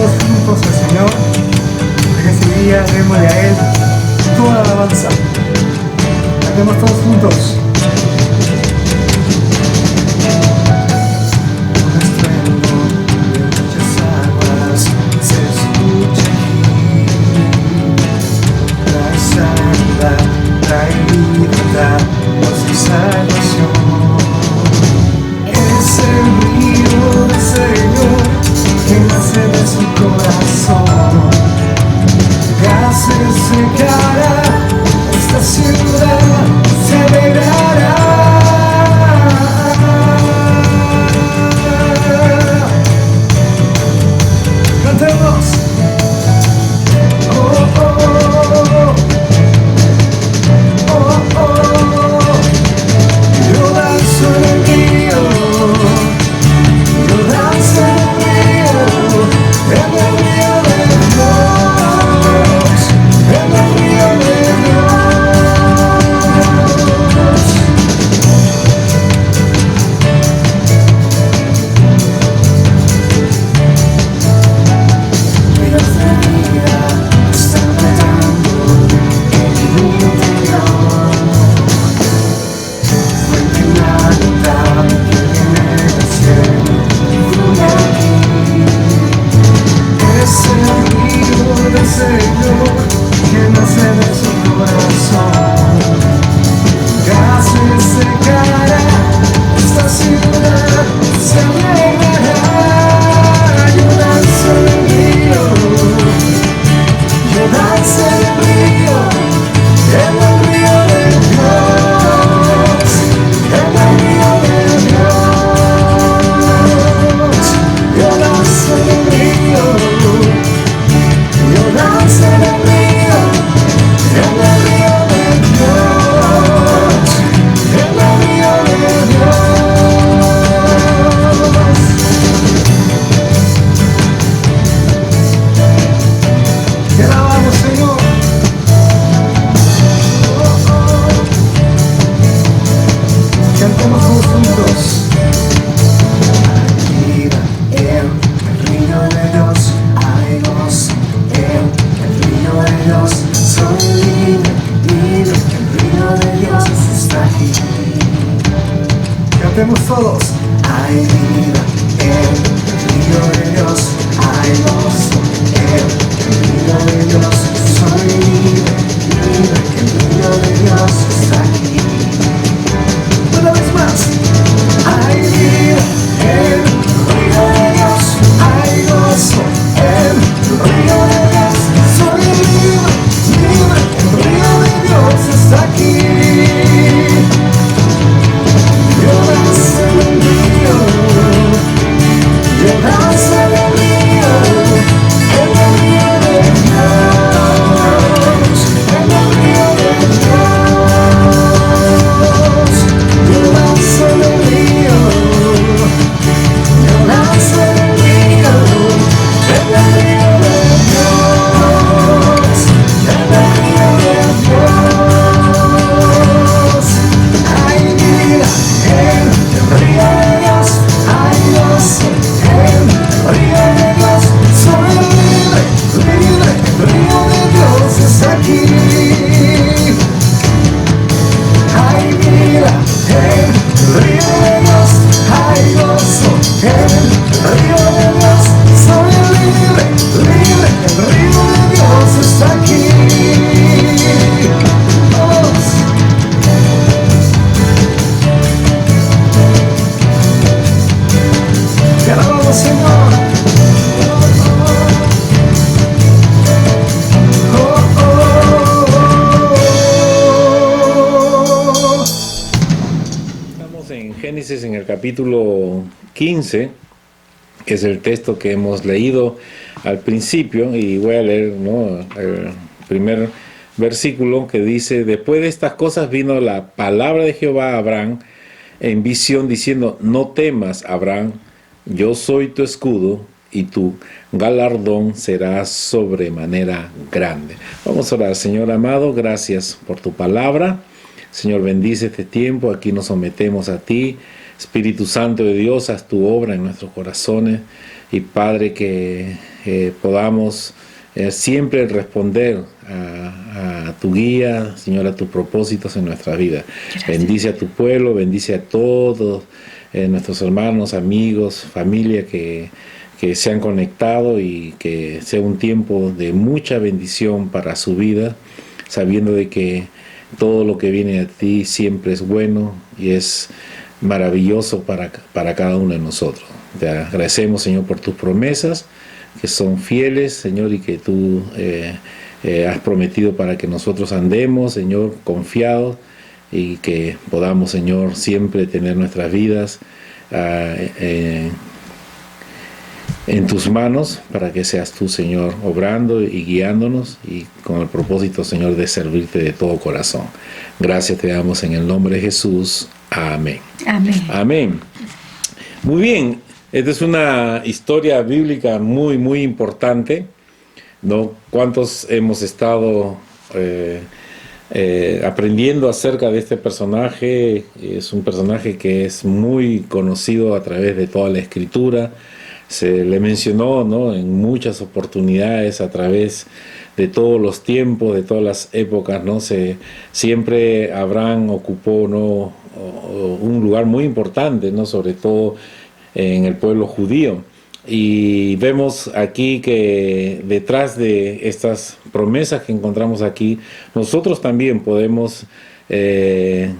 todos juntos al Señor. En este día démosle a Él toda la alabanza. Cantemos todos juntos. Cantemos todos. Hay vida en el río de Dios, hay gozo en el río de Dios. Soy libre, libre, que el río de Dios está aquí. Una vez más. Hay vida en el río de Dios, hay gozo en el río de Dios. Soy libre, libre, que el río de Dios está aquí. En el capítulo 15, que es el texto que hemos leído al principio, y voy a leer, ¿no?, el primer versículo que dice: después de estas cosas vino la palabra de Jehová a Abraham en visión diciendo: no temas, Abraham, yo soy tu escudo y tu galardón será sobremanera grande. Vamos a orar. Señor amado, gracias por tu palabra. Señor, bendice este tiempo, aquí nos sometemos a ti. Espíritu Santo de Dios, haz tu obra en nuestros corazones. Y Padre, que podamos siempre responder a tu guía, Señor, a tus propósitos en nuestra vida. Gracias. Bendice a tu pueblo, bendice a todos nuestros hermanos, amigos, familia que se han conectado, y que sea un tiempo de mucha bendición para su vida, sabiendo de que todo lo que viene a ti siempre es bueno y es maravilloso para cada uno de nosotros. Te agradecemos, Señor, por tus promesas, que son fieles, Señor, y que tú has prometido para que nosotros andemos, Señor, confiados, y que podamos, Señor, siempre tener nuestras vidas en tus manos, para que seas tú, Señor, obrando y guiándonos, y con el propósito, Señor, de servirte de todo corazón. Gracias te damos en el nombre de Jesús. Amén. Amén. Amén. Muy bien, esta es una historia bíblica muy, muy importante, ¿no? ¿Cuántos hemos estado aprendiendo acerca de este personaje? Es un personaje que es muy conocido a través de toda la Escritura. Se le mencionó, ¿no?, en muchas oportunidades a través de todos los tiempos, de todas las épocas, ¿no? Siempre Abraham ocupó, ¿no?, un lugar muy importante, ¿no?, sobre todo en el pueblo judío. Y vemos aquí que detrás de estas promesas que encontramos aquí, nosotros también podemos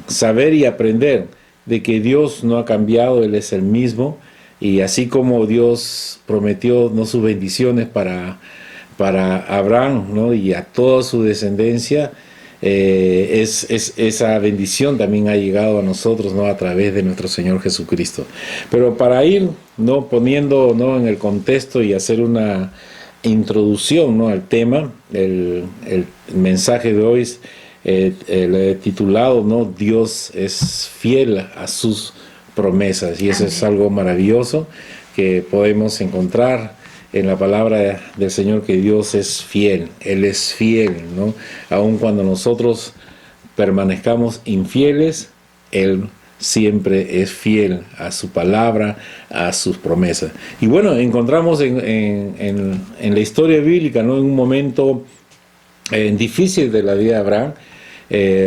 saber y aprender de que Dios no ha cambiado, Él es el mismo. Y así como Dios prometió, ¿no?, sus bendiciones para Abraham, ¿no?, y a toda su descendencia, esa bendición también ha llegado a nosotros, ¿no?, a través de nuestro Señor Jesucristo. Pero para ir, ¿no?, poniendo, ¿no?, en el contexto y hacer una introducción, ¿no?, al tema, el mensaje de hoy el titulado, ¿no?, Dios es fiel a sus promesas, y eso es algo maravilloso que podemos encontrar en la palabra del Señor, que Dios es fiel, Él es fiel, ¿no? Aun cuando nosotros permanezcamos infieles, Él siempre es fiel a su palabra, a sus promesas. Y bueno, encontramos en la historia bíblica, ¿no?, en un momento difícil de la vida de Abraham.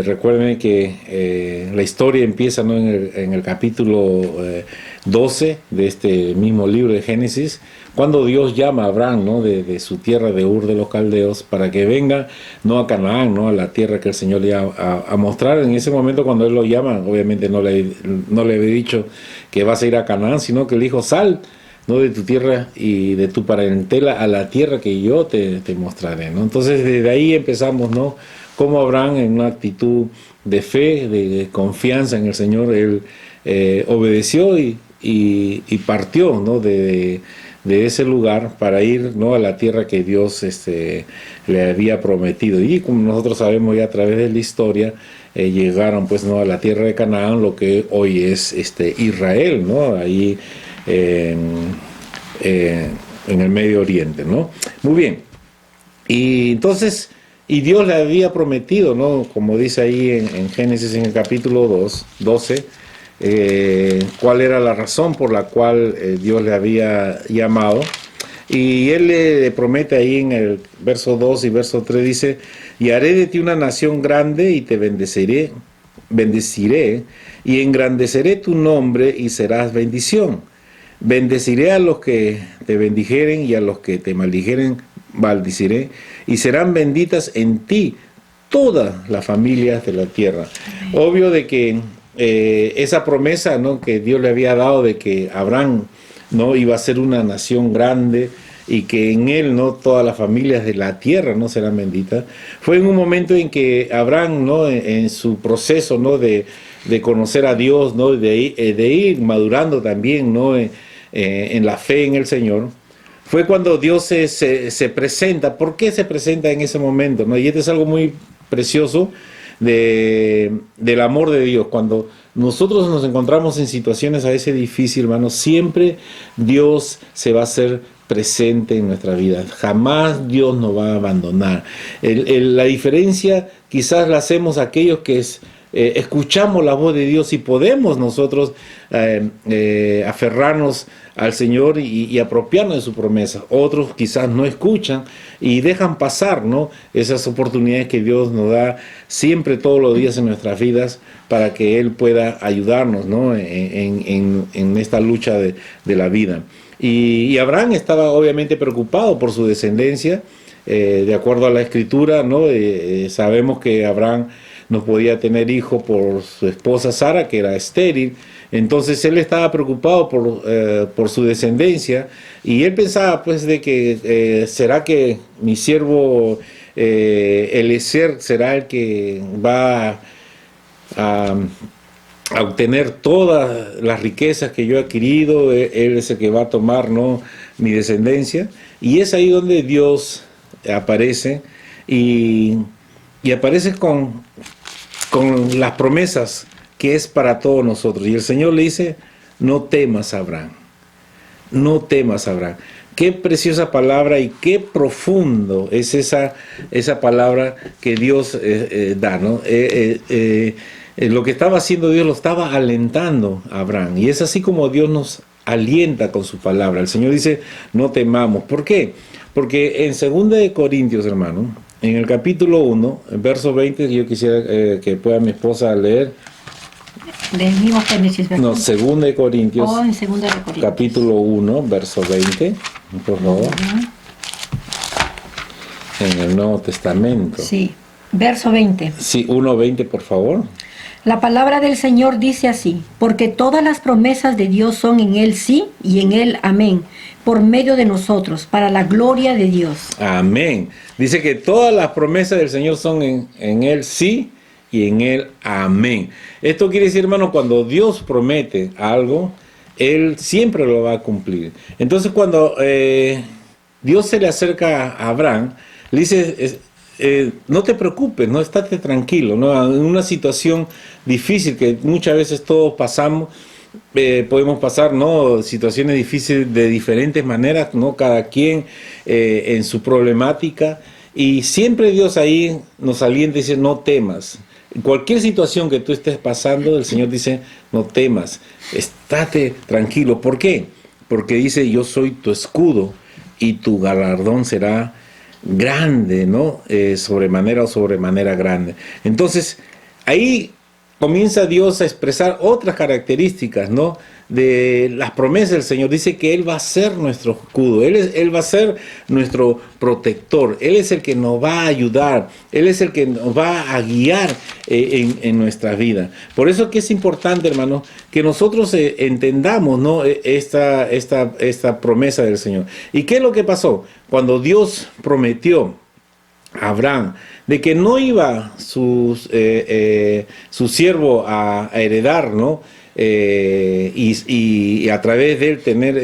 Recuerden que la historia empieza, ¿no?, en el capítulo 12 de este mismo libro de Génesis, cuando Dios llama a Abraham, ¿no?, de su tierra de Ur de los Caldeos, para que venga, no a Canaán, ¿no?, a la tierra que el Señor le iba a mostrar. En ese momento, cuando Él lo llama, obviamente no le había dicho que vas a ir a Canaán, sino que le dijo: sal, ¿no?, de tu tierra y de tu parentela a la tierra que yo te mostraré, ¿no? Entonces, desde ahí empezamos, ¿no?, como Abraham, en una actitud de fe, de confianza en el Señor, él obedeció y partió, ¿no?, de ese lugar para ir, ¿no?, a la tierra que Dios le había prometido. Y como nosotros sabemos ya a través de la historia, llegaron, pues, ¿no?, a la tierra de Canaán, lo que hoy es Israel, ¿no?, ahí en el Medio Oriente, ¿no? Muy bien. Y entonces, y Dios le había prometido, ¿no?, como dice ahí en Génesis, en el capítulo 12, cuál era la razón por la cual Dios le había llamado. Y Él le promete ahí en el verso 2 y verso 3, dice: y haré de ti una nación grande, y te bendeciré, y engrandeceré tu nombre, y serás bendición. Bendeciré a los que te bendijeren, y a los que te maldijeren maldiciré, y serán benditas en ti todas las familias de la tierra. Obvio de que esa promesa, ¿no?, que Dios le había dado de que Abraham, ¿no?, iba a ser una nación grande, y que en él, ¿no?, todas las familias de la tierra, ¿no?, serán benditas, fue en un momento en que Abraham, ¿no?, en su proceso, ¿no?, de conocer a Dios, ¿no?, de ir madurando también, ¿no?, en la fe en el Señor, fue cuando Dios se presenta. ¿Por qué se presenta en ese momento, ¿no? Y esto es algo muy precioso del amor de Dios. Cuando nosotros nos encontramos en situaciones a veces difíciles, hermanos, siempre Dios se va a hacer presente en nuestra vida. Jamás Dios nos va a abandonar. La diferencia quizás la hacemos aquellos que escuchamos la voz de Dios y podemos nosotros aferrarnos al Señor y apropiarnos de su promesa. Otros quizás no escuchan y dejan pasar, ¿no?, esas oportunidades que Dios nos da siempre, todos los días en nuestras vidas, para que Él pueda ayudarnos, ¿no?, en esta lucha de la vida. Y Abraham estaba obviamente preocupado por su descendencia. De acuerdo a la Escritura, ¿no?, sabemos que Abraham no podía tener hijo por su esposa Sara, que era estéril. Entonces él estaba preocupado por su descendencia, y él pensaba pues de que será que mi siervo Eliezer será el que va a obtener todas las riquezas que yo he adquirido, él es el que va a tomar, ¿no?, mi descendencia. Y es ahí donde Dios aparece y aparece con las promesas que es para todos nosotros. Y el Señor le dice: no temas, Abraham, no temas, Abraham. Qué preciosa palabra y qué profundo es esa palabra que Dios da, ¿no? Lo que estaba haciendo Dios, lo estaba alentando a Abraham, y es así como Dios nos alienta con su palabra. El Señor dice: no temamos. ¿Por qué? Porque en 2 Corintios, hermano, en el capítulo 1, verso 20, yo quisiera que pueda mi esposa leer. Del mismo Génesis, ¿verdad? No, 2 Corintios, en 2 de Corintios, capítulo 1, verso 20, por favor. En el Nuevo Testamento. Sí, verso 20. Sí, 1:20, por favor. La palabra del Señor dice así: porque todas las promesas de Dios son en Él sí y en Él amén, por medio de nosotros, para la gloria de Dios. Amén. Dice que todas las promesas del Señor son en Él sí y en Él amén. Esto quiere decir, hermano, cuando Dios promete algo, Él siempre lo va a cumplir. Entonces, cuando Dios se le acerca a Abraham, le dice: no te preocupes, no, estate tranquilo, ¿no? En una situación difícil que muchas veces todos pasamos, podemos pasar, ¿no?, situaciones difíciles de diferentes maneras, ¿no?, cada quien en su problemática, y siempre Dios ahí nos alienta y dice: no temas. En cualquier situación que tú estés pasando, el Señor dice: no temas, estate tranquilo. ¿Por qué? Porque dice: yo soy tu escudo y tu galardón será grande, ¿no? Sobremanera grande. Entonces, ahí comienza Dios a expresar otras características, ¿no?, de las promesas del Señor. Dice que Él va a ser nuestro escudo, Él va a ser nuestro protector, Él es el que nos va a ayudar, Él es el que nos va a guiar en nuestra vida. Por eso que es importante, hermano, que nosotros entendamos, ¿no?, esta promesa del Señor. ¿Y qué es lo que pasó? Cuando Dios prometió a Abraham de que no iba su siervo a heredar, ¿no?, y a través de él tener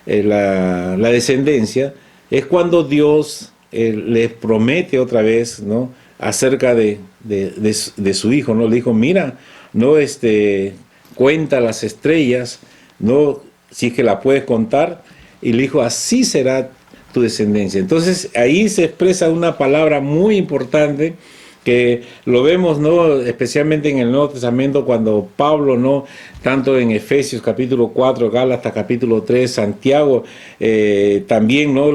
la descendencia, es cuando Dios le promete otra vez, ¿no?, acerca de su hijo, ¿no? Le dijo: mira, no cuenta las estrellas, no, si es que la puedes contar, y le dijo: así será tu descendencia. Entonces ahí se expresa una palabra muy importante que lo vemos, ¿no?, especialmente en el Nuevo Testamento, cuando Pablo, ¿no?, tanto en Efesios capítulo 4, Gálatas capítulo 3, Santiago también, ¿no?,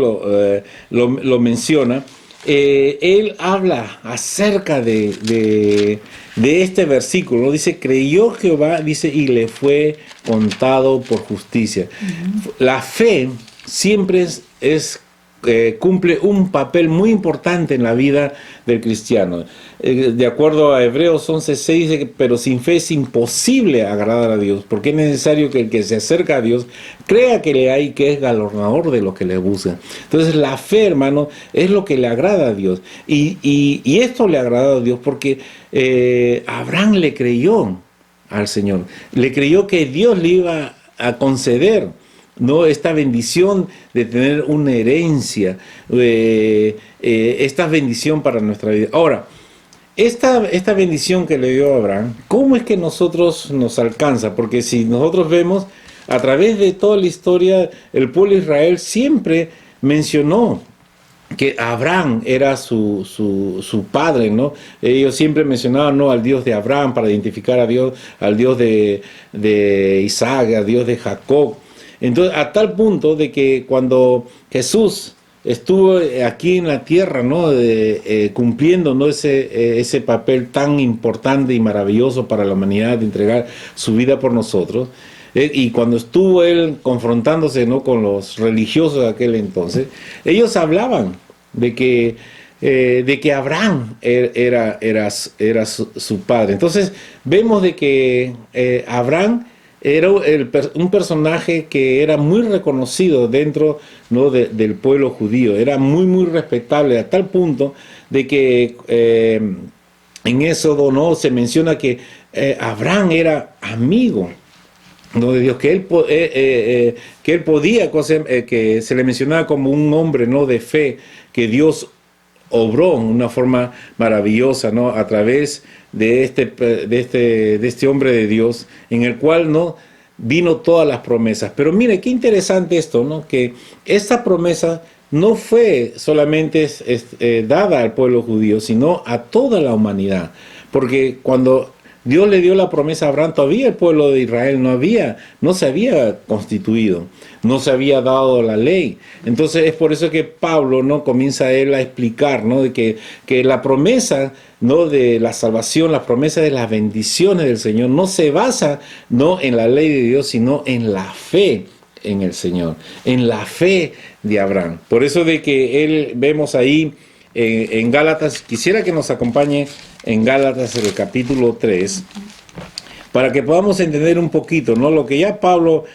lo menciona. Él habla acerca de este versículo, ¿no? Dice: creyó Jehová, dice, y le fue contado por justicia. La fe siempre cumple un papel muy importante en la vida del cristiano. De acuerdo a Hebreos 11:6, dice que pero sin fe es imposible agradar a Dios, porque es necesario que el que se acerca a Dios crea que le hay, que es galardonador de lo que le busca. Entonces la fe, hermano, es lo que le agrada a Dios, y esto le agrada a Dios porque Abraham le creyó al Señor, le creyó que Dios le iba a conceder, ¿no?, esta bendición de tener una herencia, esta bendición para nuestra vida. Ahora, esta bendición que le dio a Abraham, ¿cómo es que nosotros nos alcanza? Porque si nosotros vemos, a través de toda la historia, el pueblo de Israel siempre mencionó que Abraham era su padre, ¿no? Ellos siempre mencionaban, ¿no?, al Dios de Abraham para identificar a Dios, al Dios de Isaac, al Dios de Jacob. Entonces, a tal punto de que cuando Jesús estuvo aquí en la tierra, ¿no?, cumpliendo, ¿no?, ese papel tan importante y maravilloso para la humanidad de entregar su vida por nosotros, y cuando estuvo él confrontándose, ¿no?, con los religiosos de aquel entonces, ellos hablaban de que Abraham era su padre. Entonces vemos de que Abraham era un personaje que era muy reconocido dentro, ¿no?, del pueblo judío, era muy respetable, a tal punto de que en Éxodo, ¿no?, se menciona que Abraham era amigo, ¿no?, de Dios, que él podía, que se le mencionaba como un hombre, ¿no?, de fe, que Dios obró en una forma maravillosa, ¿no?, a través de este hombre de Dios, en el cual, ¿no?, vino todas las promesas. Pero mire, qué interesante esto, ¿no?, que esta promesa no fue solamente dada al pueblo judío, sino a toda la humanidad. Porque cuando Dios le dio la promesa a Abraham, todavía el pueblo de Israel no se había constituido, no se había dado la ley. Entonces es por eso que Pablo, ¿no?, comienza él a explicar, ¿no?, de que la promesa, ¿no?, de la salvación, la promesa de las bendiciones del Señor no se basa, no en la ley de Dios, sino en la fe en el Señor, en la fe de Abraham. Por eso de que él vemos ahí en Gálatas, quisiera que nos acompañe en Gálatas el capítulo 3, para que podamos entender un poquito, ¿no?, lo que ya Pablo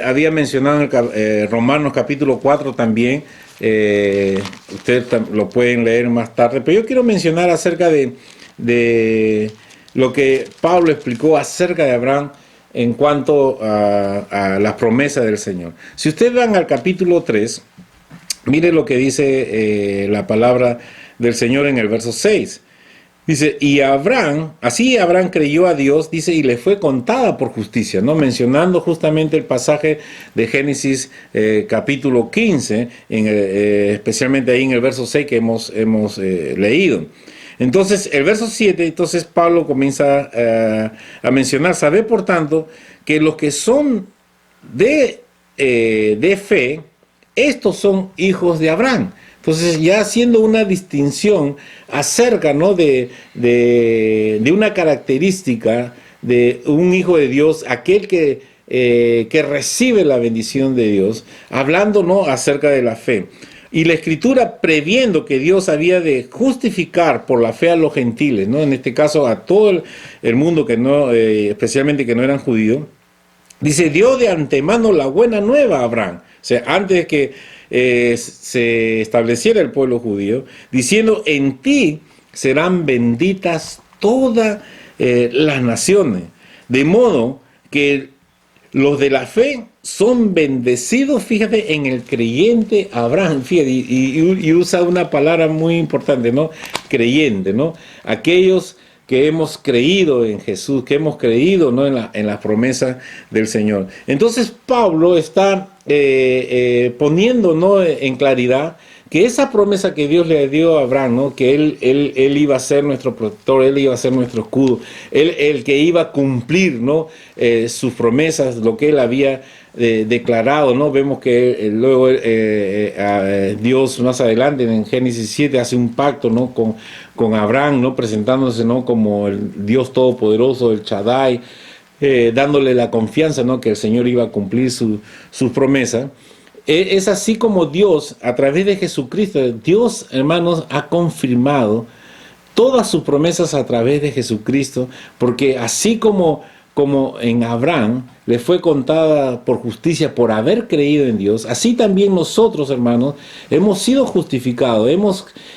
había mencionado en Romanos capítulo 4 también. Ustedes lo pueden leer más tarde, pero yo quiero mencionar acerca de lo que Pablo explicó acerca de Abraham en cuanto a las promesas del Señor. Si ustedes van al capítulo 3, mire lo que dice la palabra del Señor en el verso 6. Dice, y así Abraham creyó a Dios, dice, y le fue contada por justicia, ¿no?, mencionando justamente el pasaje de Génesis capítulo 15, especialmente ahí en el verso 6 que hemos leído. Entonces, el verso 7, entonces Pablo comienza a mencionar, sabe por tanto que los que son de fe, estos son hijos de Abraham. Entonces, ya haciendo una distinción acerca, ¿no?, de una característica de un hijo de Dios, aquel que recibe la bendición de Dios, hablando, ¿no?, acerca de la fe. Y la Escritura, previendo que Dios había de justificar por la fe a los gentiles, ¿no?, en este caso a todo el mundo que no, especialmente que no eran judíos, dice, dio de antemano la buena nueva a Abraham. O sea, antes de que se estableciera el pueblo judío, diciendo, en ti serán benditas todas las naciones. De modo que los de la fe son bendecidos, fíjate, en el creyente Abraham, fíjate, y usa una palabra muy importante, ¿no?, creyente, ¿no?, aquellos que hemos creído en Jesús, que hemos creído, ¿no?, en la promesa del Señor. Entonces Pablo está poniendo, ¿no?, en claridad que esa promesa que Dios le dio a Abraham, ¿no?, que él iba a ser nuestro protector, él iba a ser nuestro escudo, el que iba a cumplir, ¿no?, sus promesas, lo que él había declarado, ¿no? Vemos que luego Dios más adelante en Génesis 7 hace un pacto, ¿no?, con Abraham, ¿no?, presentándose, ¿no?, como el Dios todopoderoso, el Shaddai, dándole la confianza, ¿no?, que el Señor iba a cumplir sus promesas. Es así como Dios, a través de Jesucristo, Dios, hermanos, ha confirmado todas sus promesas a través de Jesucristo, porque así como en Abraham le fue contada por justicia por haber creído en Dios, así también nosotros, hermanos, hemos sido justificados,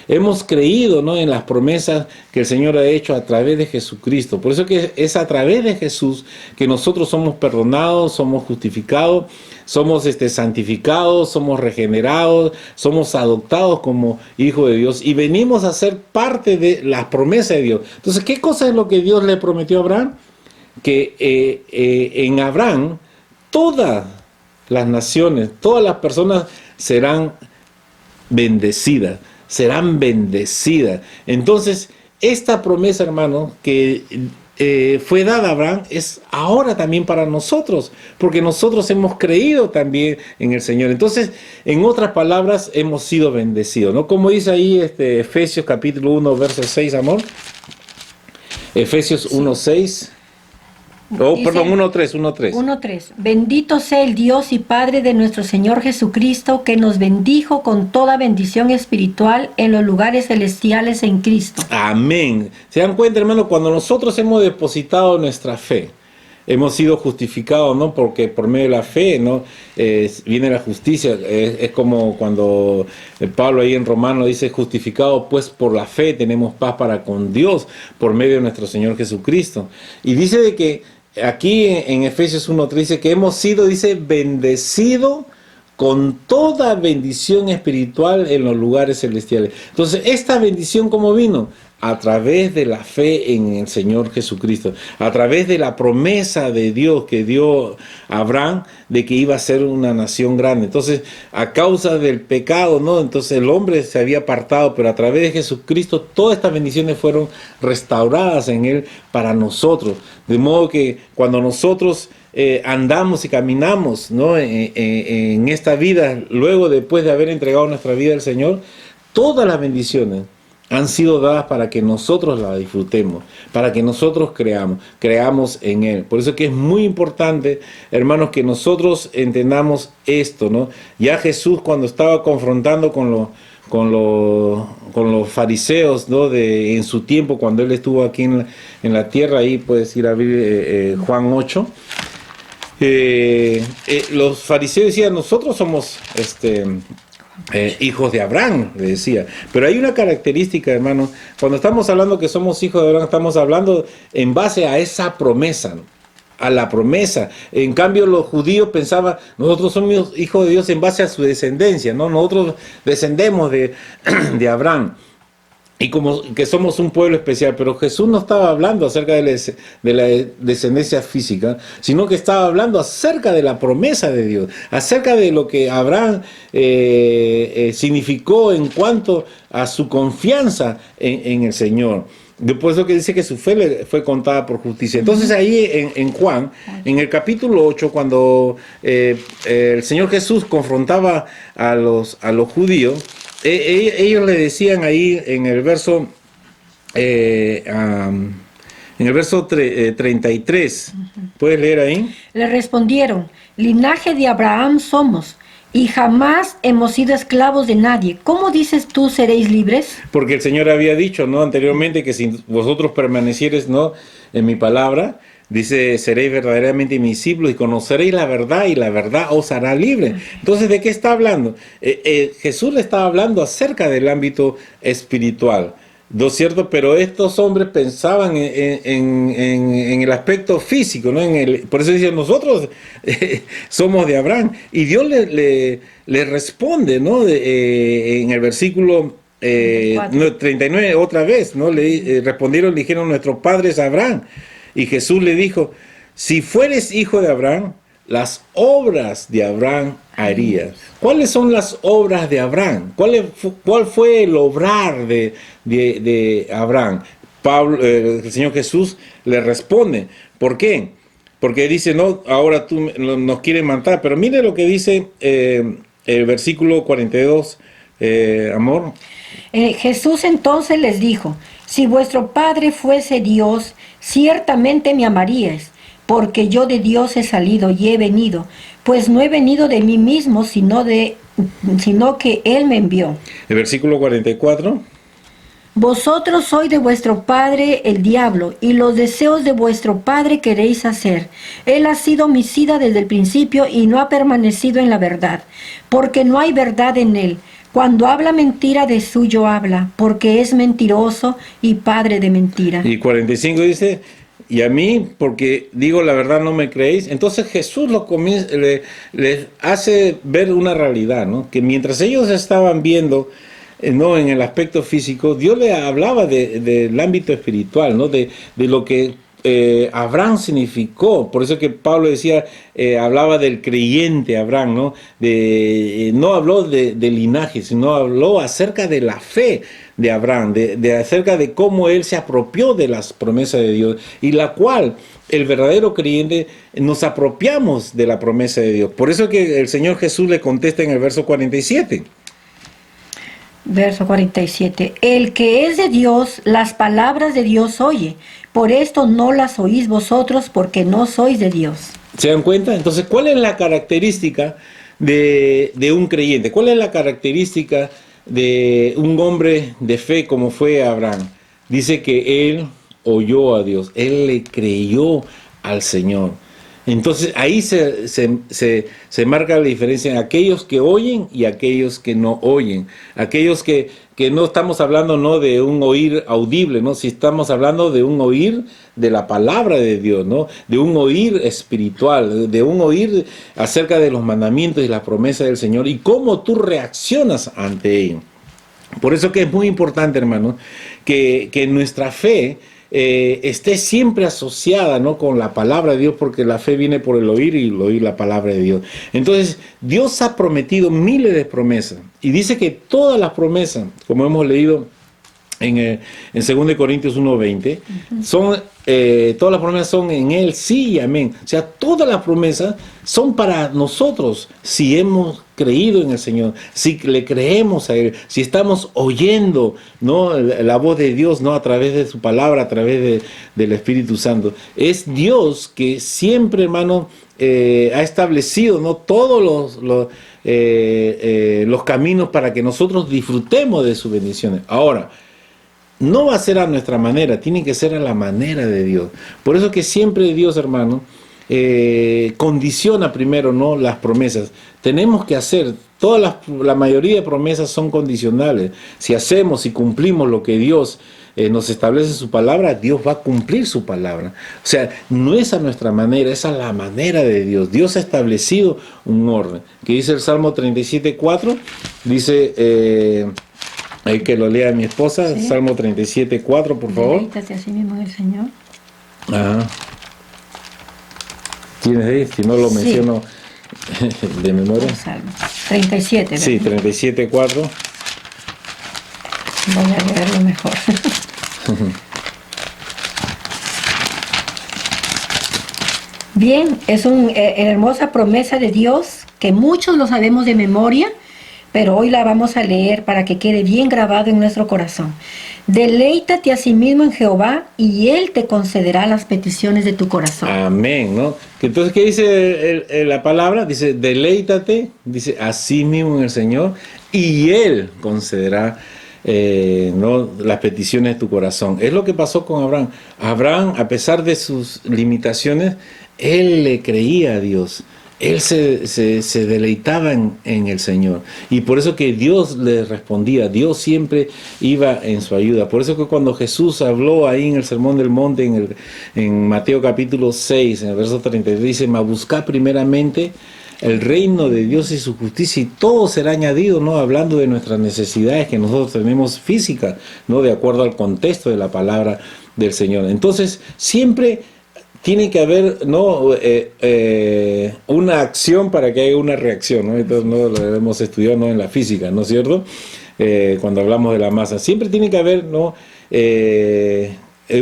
hemos creído, ¿no?, en las promesas que el Señor ha hecho a través de Jesucristo. Por eso que es a través de Jesús que nosotros somos perdonados, somos justificados, somos santificados, somos regenerados, somos adoptados como hijos de Dios y venimos a ser parte de las promesas de Dios. Entonces, ¿qué cosa es lo que Dios le prometió a Abraham? Que en Abraham todas las naciones, todas las personas serán bendecidas, serán bendecidas. Entonces, esta promesa, hermano, que fue dada a Abraham, es ahora también para nosotros, porque nosotros hemos creído también en el Señor. Entonces, en otras palabras, hemos sido bendecidos, ¿no? Como dice ahí Efesios capítulo 1, verso 6, amor. Efesios 1, 6. Oh, Dice, perdón, 1.3, 1.3. 1:3. Bendito sea el Dios y Padre de nuestro Señor Jesucristo, que nos bendijo con toda bendición espiritual en los lugares celestiales en Cristo. Amén. Se dan cuenta, hermano, cuando nosotros hemos depositado nuestra fe, hemos sido justificados, ¿no? Porque por medio de la fe, ¿no? Viene la justicia. Es como cuando Pablo ahí en Romanos dice, justificado pues por la fe tenemos paz para con Dios por medio de nuestro Señor Jesucristo. Y dice de que aquí en Efesios 1:3 dice que hemos sido, dice, bendecido con toda bendición espiritual en los lugares celestiales. Entonces, esta bendición, ¿cómo vino? A través de la fe en el Señor Jesucristo, a través de la promesa de Dios que dio a Abraham de que iba a ser una nación grande. Entonces, a causa del pecado, ¿no? Entonces el hombre se había apartado, pero a través de Jesucristo todas estas bendiciones fueron restauradas en Él para nosotros. De modo que cuando nosotros andamos y caminamos, ¿no? en esta vida, luego después de haber entregado nuestra vida al Señor, todas las bendiciones han sido dadas para que nosotros la disfrutemos, para que nosotros creamos en Él. Por eso que es muy importante, hermanos, que nosotros entendamos esto, ¿no? Ya Jesús, cuando estaba confrontando con los fariseos, ¿no? En su tiempo, cuando Él estuvo aquí en la tierra, ahí puedes ir a abrir Juan 8, los fariseos decían, nosotros somos hijos de Abraham, le decía. Pero hay una característica, hermano, cuando estamos hablando que somos hijos de Abraham, estamos hablando en base a esa promesa, ¿no? A la promesa. En cambio, los judíos pensaban, nosotros somos hijos de Dios en base a su descendencia, ¿no? Nosotros descendemos de Abraham. Y como que somos un pueblo especial, pero Jesús no estaba hablando acerca de la descendencia física, sino que estaba hablando acerca de la promesa de Dios, acerca de lo que Abraham significó en cuanto a su confianza en el Señor. Después lo que dice que su fe le fue contada por justicia. Entonces ahí en Juan, en el capítulo 8, cuando el Señor Jesús confrontaba a los judíos, ellos le decían ahí en el verso 33, ¿puedes leer ahí? Le respondieron, linaje de Abraham somos, y jamás hemos sido esclavos de nadie. ¿Cómo dices tú seréis libres? Porque el Señor había dicho, ¿no? Anteriormente que si vosotros permaneciereis, ¿no? En mi palabra, dice, seréis verdaderamente mis discípulos y conoceréis la verdad y la verdad os hará libre. Entonces, ¿de qué está hablando? Jesús le estaba hablando acerca del ámbito espiritual, ¿no es cierto? Pero estos hombres pensaban en el aspecto físico, ¿no? Por eso dicen, nosotros somos de Abraham. Y Dios le responde, ¿no? En el versículo 39, otra vez, ¿no? Respondieron, le dijeron, nuestros padres Abraham. Y Jesús le dijo, si fueres hijo de Abraham, las obras de Abraham harías. ¿Cuáles son las obras de Abraham? ¿Cuál fue el obrar de Abraham? El Señor Jesús le responde. ¿Por qué? Porque dice, no, ahora tú nos quieres matar. Pero mire lo que dice el versículo 42, amor. Jesús entonces les dijo, si vuestro Padre fuese Dios, ciertamente me amaríais, porque yo de Dios he salido y he venido, pues no he venido de mí mismo, sino que Él me envió. El versículo 44. Vosotros sois de vuestro padre el diablo, y los deseos de vuestro padre queréis hacer. Él ha sido homicida desde el principio y no ha permanecido en la verdad, porque no hay verdad en él. Cuando habla mentira, de suyo habla, porque es mentiroso y padre de mentira. Y 45 dice, y a mí, porque digo la verdad, no me creéis. Entonces Jesús les hace ver una realidad, ¿no? Que mientras ellos estaban viendo, no en el aspecto físico, Dios le hablaba del ámbito espiritual, ¿no? De lo que Abraham significó, por eso que Pablo decía, hablaba del creyente Abraham, ¿no? No habló de linaje, sino habló acerca de la fe de Abraham, acerca de cómo él se apropió de las promesas de Dios, y la cual el verdadero creyente nos apropiamos de la promesa de Dios. Por eso que el Señor Jesús le contesta en el verso 47. Verso 47. El que es de Dios, las palabras de Dios oye. Por esto no las oís vosotros, porque no sois de Dios. ¿Se dan cuenta? Entonces, ¿cuál es la característica de un creyente? ¿Cuál es la característica de un hombre de fe como fue Abraham? Dice que él oyó a Dios, él le creyó al Señor. Entonces ahí se marca la diferencia en aquellos que oyen y aquellos que no oyen. Aquellos que no estamos hablando, no de un oír audible, ¿no? Si estamos hablando de un oír de la palabra de Dios, ¿no? De un oír espiritual, de un oír acerca de los mandamientos y las promesas del Señor y cómo tú reaccionas ante ello. Por eso que es muy importante, hermano, que nuestra fe esté siempre asociada, ¿no?, con la palabra de Dios, porque la fe viene por el oír y el oír la palabra de Dios. Entonces, Dios ha prometido miles de promesas y dice que todas las promesas, como hemos leído en 2 Corintios 1:20, todas las promesas son en Él, sí y amén. O sea, todas las promesas son para nosotros si hemos creído en el Señor, si le creemos a Él, si estamos oyendo, ¿no?, la voz de Dios, ¿no?, a través de su palabra, a través del Espíritu Santo. Es Dios que siempre, hermano, ha establecido, ¿no?, todos los caminos para que nosotros disfrutemos de sus bendiciones. Ahora, no va a ser a nuestra manera, tiene que ser a la manera de Dios. Por eso que siempre Dios, hermano, condiciona primero, ¿no?, las promesas. Tenemos que hacer, la mayoría de promesas son condicionales. Si hacemos y cumplimos lo que Dios nos establece en su palabra, Dios va a cumplir su palabra. O sea, no es a nuestra manera, es a la manera de Dios. Dios ha establecido un orden. Que dice el Salmo 37:4, dice... hay que lo lea mi esposa, sí. Salmo 37:4, por favor. Deleítate a sí mismo en el Señor. Ajá. ¿Tienes ahí? Si no lo menciono de memoria. Salmo 37, ¿verdad? Sí, 37:4. Voy a leerlo mejor. Bien, es una hermosa promesa de Dios que muchos lo sabemos de memoria, pero hoy la vamos a leer para que quede bien grabado en nuestro corazón. Deleítate a sí mismo en Jehová y Él te concederá las peticiones de tu corazón. Amén, ¿no? Entonces, ¿qué dice la palabra? Dice, deleítate, dice, a sí mismo en el Señor y Él concederá ¿no?, las peticiones de tu corazón. Es lo que pasó con Abraham. Abraham, a pesar de sus limitaciones, él le creía a Dios. Él se deleitaba en el Señor. Y por eso que Dios le respondía. Dios siempre iba en su ayuda. Por eso que cuando Jesús habló ahí en el Sermón del Monte, en Mateo capítulo 6, en el verso 33, dice, mas buscad primeramente el reino de Dios y su justicia, y todo será añadido, ¿no?, hablando de nuestras necesidades que nosotros tenemos físicas, ¿no?, de acuerdo al contexto de la palabra del Señor. Entonces, siempre tiene que haber, ¿no?, una acción para que haya una reacción, ¿no? Entonces, no lo hemos estudiado, ¿no?, en la física, ¿no es cierto? Cuando hablamos de la masa, siempre tiene que haber, ¿no?,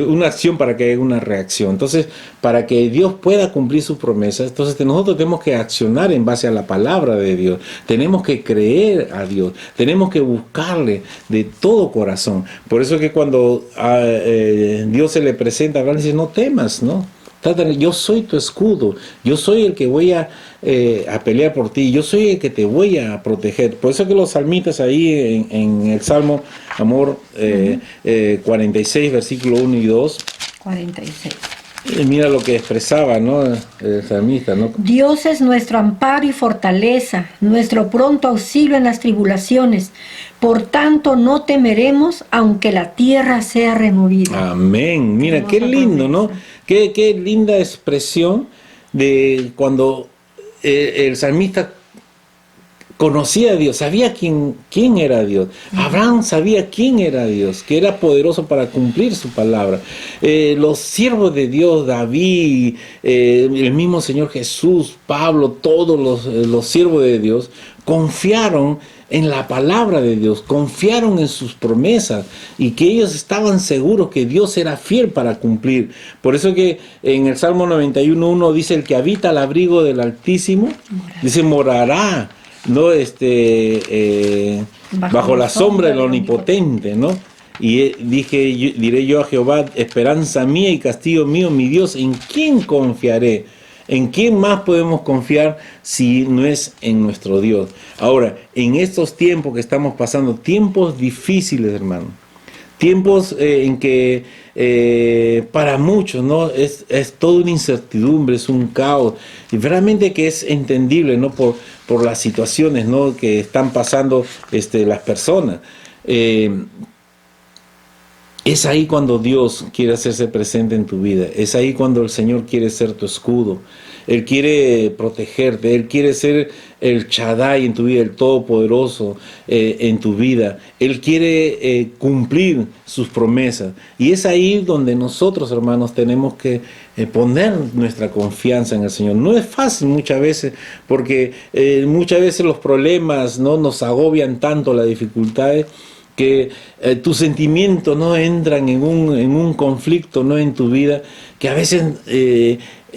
una acción para que haya una reacción. Entonces, para que Dios pueda cumplir sus promesas, entonces nosotros tenemos que accionar en base a la palabra de Dios. Tenemos que creer a Dios. Tenemos que buscarle de todo corazón. Por eso es que cuando Dios se le presenta a Abraham, dice, no temas, ¿no? Yo soy tu escudo, yo soy el que voy a pelear por ti, yo soy el que te voy a proteger. Por eso que los salmitas ahí en el Salmo, amor, 46, versículo 1 y 2. 46. Mira lo que expresaba, ¿no?, el salmista, ¿no? Dios es nuestro amparo y fortaleza, nuestro pronto auxilio en las tribulaciones. Por tanto, no temeremos, aunque la tierra sea removida. Amén. Mira, qué lindo, ¿no? Qué linda expresión de cuando el salmista conocía a Dios, sabía quién era Dios. Abraham sabía quién era Dios, que era poderoso para cumplir su palabra. Los siervos de Dios, David, el mismo Señor Jesús, Pablo, todos los siervos de Dios, confiaron en la palabra de Dios, confiaron en sus promesas y que ellos estaban seguros que Dios era fiel para cumplir. Por eso que en el Salmo 91:1 dice: el que habita al abrigo del Altísimo, dice, morará, ¿no? Bajo la sombra del Omnipotente, ¿no? Y diré yo a Jehová, esperanza mía y castigo mío, mi Dios, ¿en quién confiaré? ¿En quién más podemos confiar si no es en nuestro Dios? Ahora, en estos tiempos que estamos pasando, tiempos difíciles, hermano, tiempos en que para muchos, ¿no? Es toda una incertidumbre, es un caos, y realmente que es entendible, ¿no? Por las situaciones, ¿no? Que están pasando las personas. Es ahí cuando Dios quiere hacerse presente en tu vida. Es ahí cuando el Señor quiere ser tu escudo. Él quiere protegerte. Él quiere ser el Shaddai en tu vida, el Todopoderoso en tu vida. Él quiere cumplir sus promesas. Y es ahí donde nosotros, hermanos, tenemos que poner nuestra confianza en el Señor. No es fácil muchas veces, porque muchas veces los problemas, ¿no?, nos agobian tanto, las dificultades, que tus sentimientos no entran en un conflicto, no, en tu vida, que a veces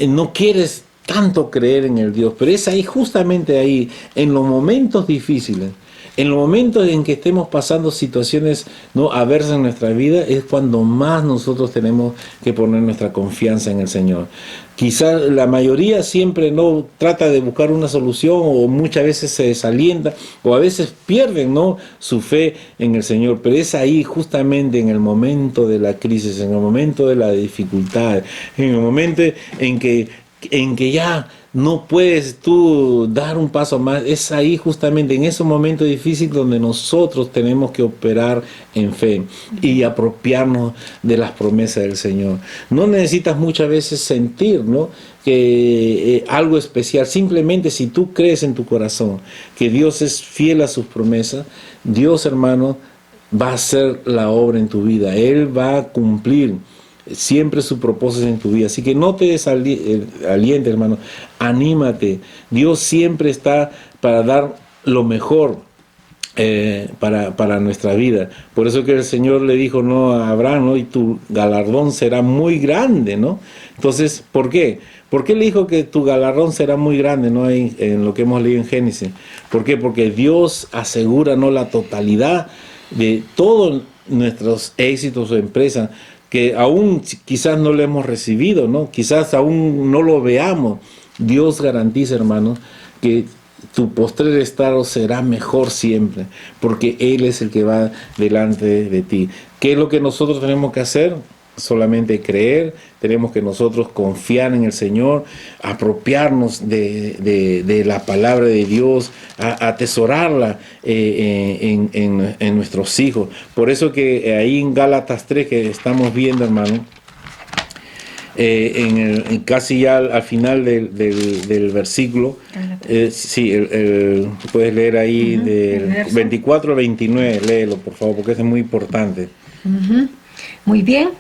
no quieres tanto creer en el Dios. Pero es ahí, justamente ahí, en los momentos difíciles, en los momentos en que estemos pasando situaciones, ¿no?, adversas en nuestra vida, es cuando más nosotros tenemos que poner nuestra confianza en el Señor. Quizás la mayoría siempre no trata de buscar una solución, o muchas veces se desalienta, o a veces pierden, ¿no?, su fe en el Señor. Pero es ahí, justamente en el momento de la crisis, en el momento de la dificultad, en el momento en que ya no puedes tú dar un paso más, es ahí justamente en ese momento difícil donde nosotros tenemos que operar en fe y apropiarnos de las promesas del Señor. No necesitas muchas veces sentir, ¿no?, que algo especial. Simplemente si tú crees en tu corazón que Dios es fiel a sus promesas, Dios, hermano, va a hacer la obra en tu vida. Él va a cumplir siempre su propósito en tu vida. Así que no te desalientes, hermano. Anímate. Dios siempre está para dar lo mejor para nuestra vida. Por eso que el Señor le dijo, ¿no?, a Abraham, ¿no?, y tu galardón será muy grande, ¿no? Entonces, ¿por qué? ¿Por qué le dijo que tu galardón será muy grande, ¿no?, en lo que hemos leído en Génesis? ¿Por qué? Porque Dios asegura, ¿no?, la totalidad de todos nuestros éxitos o empresas, que aún quizás no lo hemos recibido, ¿no? Quizás aún no lo veamos. Dios garantiza, hermano, que tu postrer estado será mejor siempre, porque Él es el que va delante de ti. ¿Qué es lo que nosotros tenemos que hacer? Solamente creer. Tenemos que nosotros confiar en el Señor, apropiarnos de la palabra de Dios, atesorarla en nuestros hijos. Por eso que ahí en Gálatas 3 que estamos viendo, hermano, casi ya al final del versículo, sí, puedes leer ahí del 24 al 29, léelo por favor, porque eso es muy importante. Muy bien.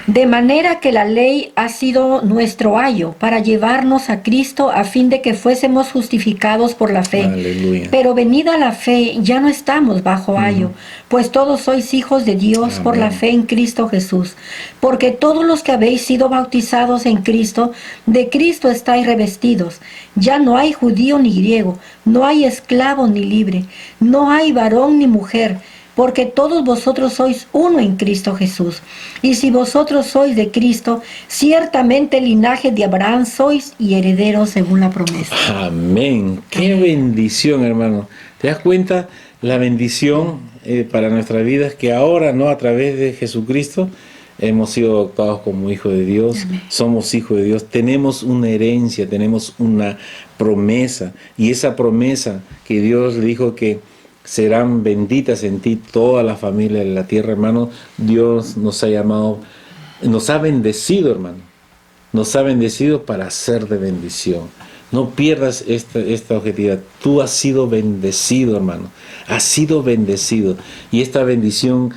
De manera que la ley ha sido nuestro ayo para llevarnos a Cristo a fin de que fuésemos justificados por la fe. Aleluya. Pero venida la fe, ya no estamos bajo ayo, pues todos sois hijos de Dios. Amén. Por la fe en Cristo Jesús. Porque todos los que habéis sido bautizados en Cristo, de Cristo estáis revestidos. Ya no hay judío ni griego, no hay esclavo ni libre, no hay varón ni mujer, porque todos vosotros sois uno en Cristo Jesús. Y si vosotros sois de Cristo, ciertamente linaje de Abraham sois y herederos según la promesa. Amén. Qué bendición, hermano. ¿Te das cuenta la bendición para nuestras vidas? Que ahora, ¿no?, a través de Jesucristo, hemos sido adoptados como hijos de Dios. Amén. Somos hijos de Dios. Tenemos una herencia, tenemos una promesa. Y esa promesa que Dios le dijo que serán benditas en ti todas las familias de la tierra, hermano. Dios nos ha llamado, nos ha bendecido, hermano. Nos ha bendecido para ser de bendición. No pierdas esta objetividad. Tú has sido bendecido, hermano. Has sido bendecido. Y esta bendición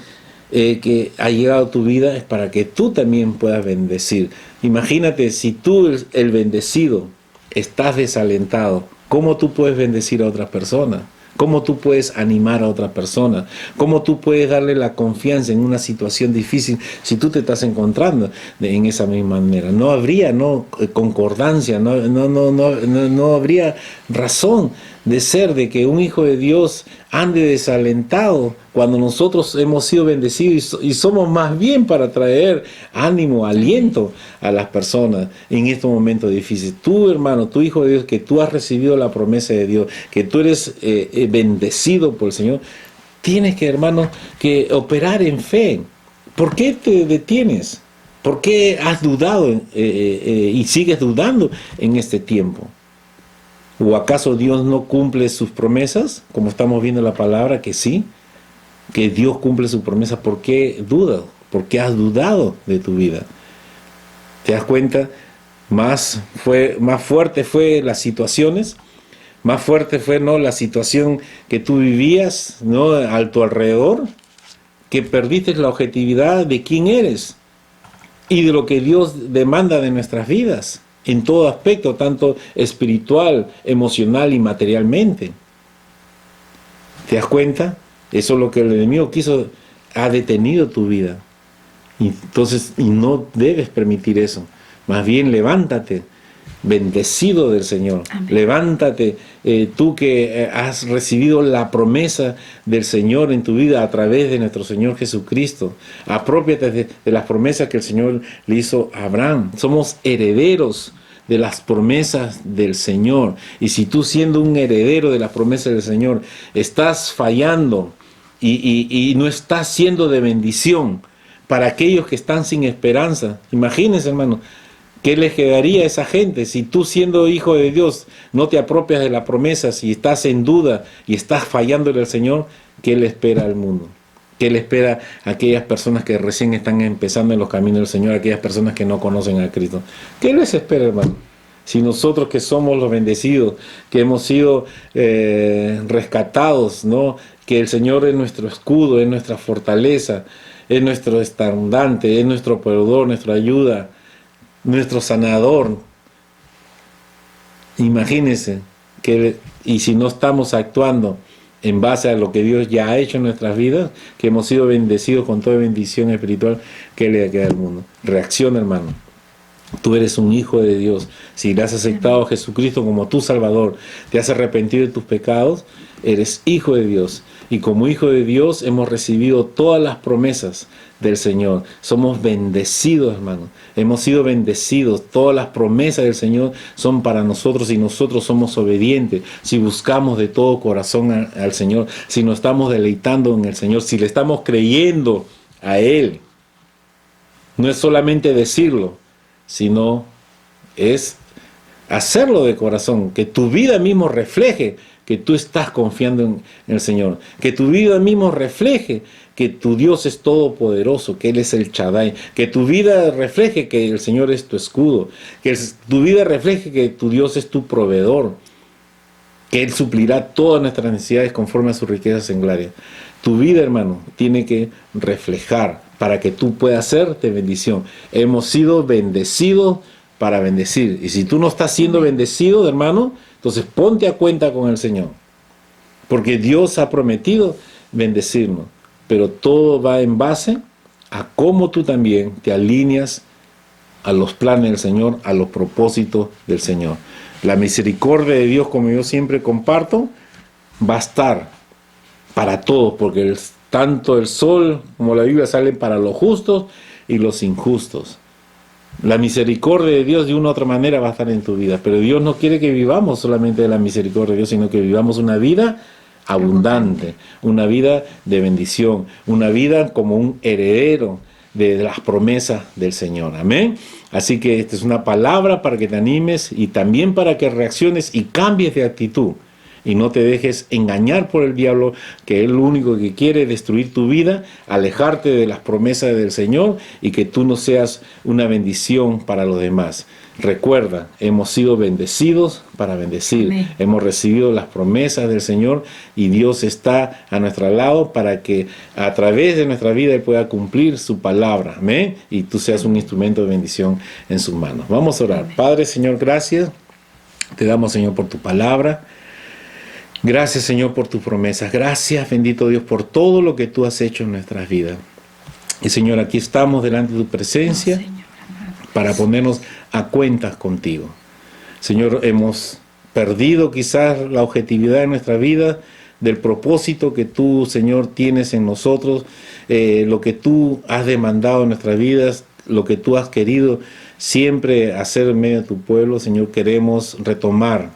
que ha llegado a tu vida es para que tú también puedas bendecir. Imagínate, si tú, el bendecido, estás desalentado, ¿cómo tú puedes bendecir a otras personas? ¿Cómo tú puedes animar a otra persona? ¿Cómo tú puedes darle la confianza en una situación difícil si tú te estás encontrando en esa misma manera? No habría concordancia, no habría razón de ser de que un hijo de Dios ande desalentado cuando nosotros hemos sido bendecidos y somos más bien para traer ánimo, aliento a las personas en estos momentos difíciles. Tú, hermano, tu hijo de Dios, que tú has recibido la promesa de Dios, que tú eres bendecido por el Señor, tienes que, hermano, que operar en fe. ¿Por qué te detienes? ¿Por qué has dudado y sigues dudando en este tiempo? ¿O acaso Dios no cumple sus promesas? Como estamos viendo en la palabra, que sí, que Dios cumple su promesa. ¿Por qué dudas? ¿Por qué has dudado de tu vida? ¿Te das cuenta? Más fuerte fue las situaciones, más fuerte fue la situación que tú vivías a tu alrededor, que perdiste la objetividad de quién eres y de lo que Dios demanda de nuestras vidas, en todo aspecto, tanto espiritual, emocional y materialmente. ¿Te das cuenta? Eso es lo que el enemigo ha detenido tu vida. Y no debes permitir eso. Más bien, levántate, bendecido del Señor. Amén. Levántate, tú que has recibido la promesa del Señor en tu vida a través de nuestro Señor Jesucristo. Apropiate de las promesas que el Señor le hizo a Abraham. Somos herederos de las promesas del Señor. Y si tú, siendo un heredero de las promesas del Señor, estás fallando y no estás siendo de bendición para aquellos que están sin esperanza, imagínense, hermano, ¿qué les quedaría a esa gente si tú, siendo hijo de Dios, no te apropias de las promesas, si estás en duda y estás fallándole al Señor? ¿Qué le espera al mundo? ¿Qué le espera a aquellas personas que recién están empezando en los caminos del Señor, a aquellas personas que no conocen a Cristo? ¿Qué les espera, hermano? Si nosotros, que somos los bendecidos, que hemos sido rescatados, ¿no? Que el Señor es nuestro escudo, es nuestra fortaleza, es nuestro estandarte, es nuestro proveedor, nuestra ayuda, nuestro sanador. Imagínense y si no estamos actuando en base a lo que Dios ya ha hecho en nuestras vidas, que hemos sido bendecidos con toda bendición espiritual, ¿qué le queda al mundo? Reacciona, hermano. Tú eres un hijo de Dios. Si le has aceptado a Jesucristo como tu Salvador, te has arrepentido de tus pecados, eres hijo de Dios. Y como hijo de Dios hemos recibido todas las promesas del Señor. Somos bendecidos, hermano. Hemos sido bendecidos. Todas las promesas del Señor son para nosotros y nosotros somos obedientes. Si buscamos de todo corazón al Señor, si nos estamos deleitando en el Señor, si le estamos creyendo a Él. No es solamente decirlo, sino es hacerlo de corazón, que tu vida mismo refleje que tú estás confiando en el Señor, que tu vida mismo refleje que tu Dios es todopoderoso, que Él es el Shaddai, que tu vida refleje que el Señor es tu escudo, que tu vida refleje que tu Dios es tu proveedor, que Él suplirá todas nuestras necesidades conforme a sus riquezas en gloria. Tu vida, hermano, tiene que reflejar para que tú puedas ser de bendición. Hemos sido bendecidos para bendecir. Y si tú no estás siendo bendecido, hermano, entonces ponte a cuenta con el Señor. Porque Dios ha prometido bendecirnos. Pero todo va en base a cómo tú también te alineas a los planes del Señor, a los propósitos del Señor. La misericordia de Dios, como yo siempre comparto, va a estar para todos, porque tanto el sol como la Biblia salen para los justos y los injustos. La misericordia de Dios de una u otra manera va a estar en tu vida, pero Dios no quiere que vivamos solamente de la misericordia de Dios, sino que vivamos una vida abundante, una vida de bendición, una vida como un heredero de las promesas del Señor. Amén. Así que esta es una palabra para que te animes y también para que reacciones y cambies de actitud y no te dejes engañar por el diablo, que él lo único que quiere es destruir tu vida, alejarte de las promesas del Señor y que tú no seas una bendición para los demás. Recuerda, hemos sido bendecidos para bendecir. Amén. Hemos recibido las promesas del Señor y Dios está a nuestro lado para que a través de nuestra vida Él pueda cumplir su palabra. Amén. Y tú seas un instrumento de bendición en sus manos. Vamos a orar. Amén. Padre, Señor, gracias. Te damos, Señor, por tu palabra. Gracias, Señor, por tus promesas. Gracias, bendito Dios, por todo lo que tú has hecho en nuestras vidas. Y, Señor, aquí estamos delante de tu presencia. Señor, amado. Para ponernos a cuentas contigo. Señor, hemos perdido quizás la objetividad de nuestra vida, del propósito que tú, Señor, tienes en nosotros, lo que tú has demandado en nuestras vidas, lo que tú has querido siempre hacer en medio de tu pueblo. Señor, queremos retomar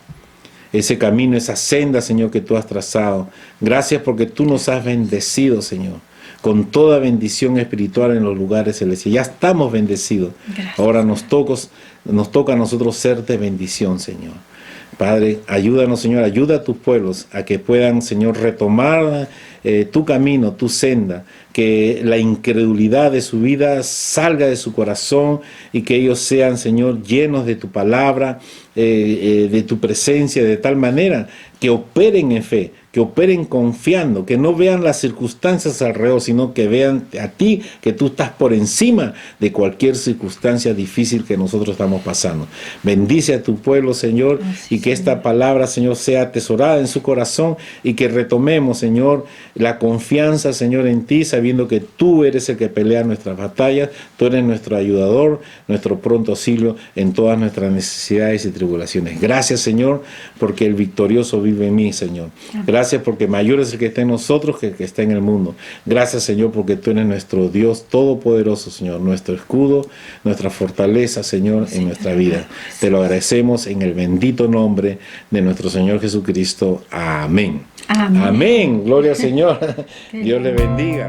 ese camino, esa senda, Señor, que tú has trazado. Gracias porque tú nos has bendecido, Señor, con toda bendición espiritual en los lugares celestiales. Ya estamos bendecidos. Gracias. Ahora nos toca a nosotros ser de bendición, Señor. Padre, ayúdanos, Señor, ayuda a tus pueblos a que puedan, Señor, retomar tu camino, tu senda, que la incredulidad de su vida salga de su corazón y que ellos sean, Señor, llenos de tu palabra, de tu presencia, de tal manera que operen en fe, que operen confiando, que no vean las circunstancias alrededor, sino que vean a ti, que tú estás por encima de cualquier circunstancia difícil que nosotros estamos pasando. Bendice a tu pueblo, Señor, y que esta palabra, Señor, sea atesorada en su corazón y que retomemos, Señor, la confianza, Señor, en ti, sabiendo que tú eres el que pelea nuestras batallas, tú eres nuestro ayudador, nuestro pronto auxilio en todas nuestras necesidades y tribulaciones. Gracias, Señor, porque el victorioso vive en mí, Señor. Gracias porque mayor es el que está en nosotros que el que está en el mundo. Gracias, Señor, porque tú eres nuestro Dios todopoderoso, Señor, nuestro escudo, nuestra fortaleza, Señor, en nuestra vida. Te lo agradecemos en el bendito nombre de nuestro Señor Jesucristo. Amén. Amén. Amén. Gloria al Señor. Dios le bendiga.